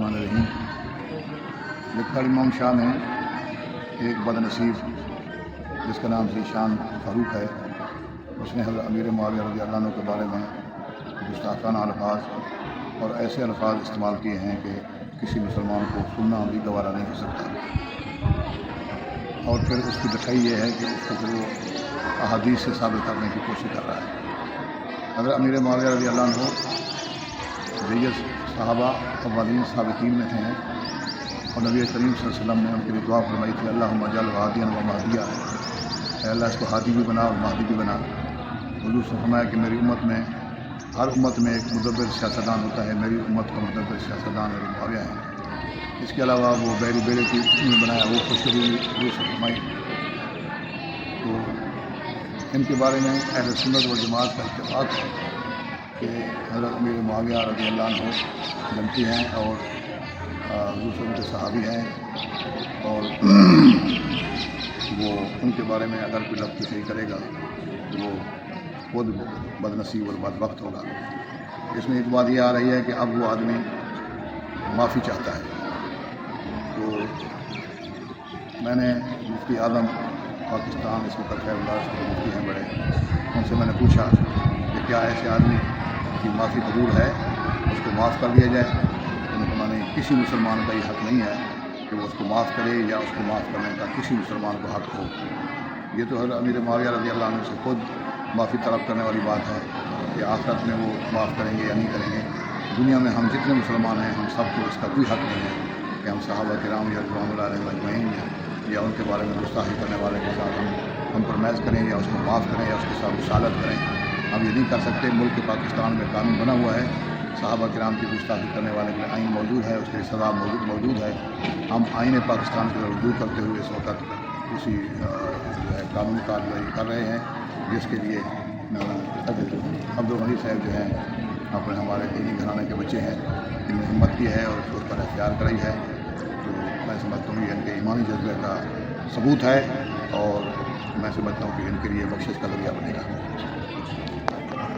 बिस्मिल्लाहिर्रहमानिर्रहीम। लिखा इमाम शाह ने एक बदनसीब जिसका नाम ज़ीशान फ़ारूक है, उसने हज़रत अमीर मुआविया रज़ियल्लाहु अन्हु के बारे में गुस्ताखाना अल्फाज और ऐसे अल्फाज इस्तेमाल किए हैं कि किसी मुसलमान को सुनना भी गवारा नहीं हो सकता। और फिर उसकी दिखाई ये है कि उसको फिर वो अहादीस से साबित करने की कोशिश कर रहा है। हज़रत अमीर मुआविया रज़ियल्लाहु अन्हु जय्यद सहाबा अव्वलीन साबिकीन में थे और नबी करीम सल्लल्लाहु अलैहि वसल्लम ने उनके लिए दुआ फरमाई थी, अल्लाहुम्मा जअल हादियन व महदिया, अल्लाह इसको हादी भी बना और महदी भी बना। हुज़ूर से फरमाया कि मेरी उम्मत में हर उम्मत में एक मुदब्बिर सियासतदान होता है, मेरी उम्मत का मुदब्बिर सियासतदान मेरी मुआविया है। इसके अलावा वो बैरी बेड़े की बनाया वो खुशखबरी हुज़ूर से फरमाई। तो इनके बारे में अहले सुन्नत व जमात का इत्तेफाक है कि हज़रत अमीर मुआविया रज़ियल्लाहु अन्हु जनती हैं और दूसरे उनके सहाबी हैं और वो उनके बारे में अगर कोई लफ्ज़ सही करेगा तो वो खुद बदनसीब और बदबख्त होगा। इसमें एक बात ये आ रही है कि अब वो आदमी माफ़ी चाहता है। तो मैंने मुफ्ती आज़म पाकिस्तान इस वक्त खैरुल्लाह मुफ्ती हैं बड़े, उनसे मैंने पूछा कि क्या ऐसे आदमी की माफ़ी कबूल है, उसको माफ़ कर दिया जाए। उन्होंने कहा नहीं, किसी मुसलमान का ये हक़ नहीं है कि वो उसको माफ़ करे या उसको माफ़ करने का किसी मुसलमान को हक़ हो। ये तो हज़रत अमीर मुआविया रज़ियल्लाहु अन्हु से खुद माफ़ी तलब करने वाली बात है कि आखिरत में वो माफ़ करेंगे या नहीं करेंगे। दुनिया में हम जितने मुसलमान हैं हम सबको इसका कोई हक़ नहीं है कि हम सहाबा किराम या रिज़वानुल्लाह अलैहिम अजमईन या उनके बारे में गुस्ताखी करने वाले के साथ हम कंप्रोमाइज़ करें या उसको माफ़ करें या उसके साथ रिसालत करें। हम ये नहीं कर सकते। मुल्क पाकिस्तान में कानून बना हुआ है, सहाबा किराम की गुस्ताखी करने वाले के लिए आइन मौजूद है, उसके लिए सज़ा मौजूद है। हम आइन पाकिस्तान की तरफ रुजू करते हुए इस वक्त उसी कानूनी कार्रवाई कर रहे हैं जिसके लिए अब्दुल गनी साहब जो हैं अपने हमारे दीनी घराने के बच्चे हैं, इनने हिम्मत की है और उस पर एख्तियार कराई है। तो मैं समझता हूँ ये इनके ईमानी जज्बे का सबूत है और मैं समझता हूँ कि इनके लिए बख्शिश का ज़रिया बनेगा।